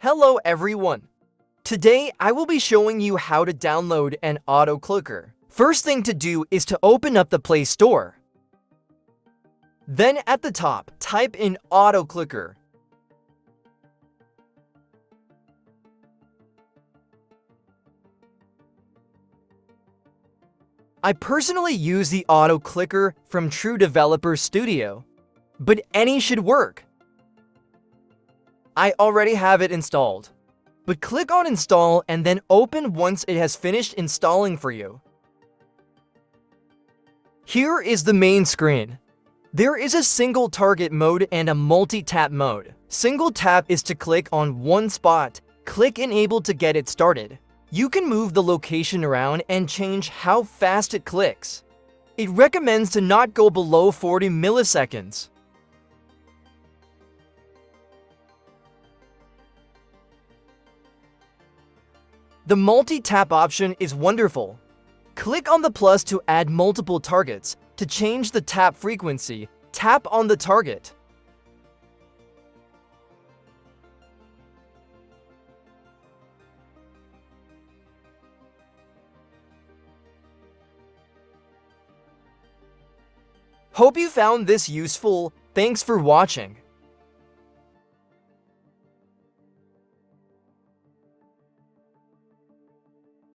Hello everyone! Today I will be showing you how to download an AutoClicker. First thing to do is to open up the Play Store. Then at the top, type in AutoClicker. I personally use the AutoClicker from True Developer Studio, but any should work. I already have it installed, but click on Install and then open once it has finished installing for you. Here is the main screen. There is a single target mode and a multi-tap mode. Single tap is to click on one spot. Click Enable to get it started. You can move the location around and change how fast it clicks. It recommends to not go below 40 milliseconds. The multi-tap option is wonderful. Click on the plus to add multiple targets. To change the tap frequency, tap on the target. Hope you found this useful. Thanks for watching.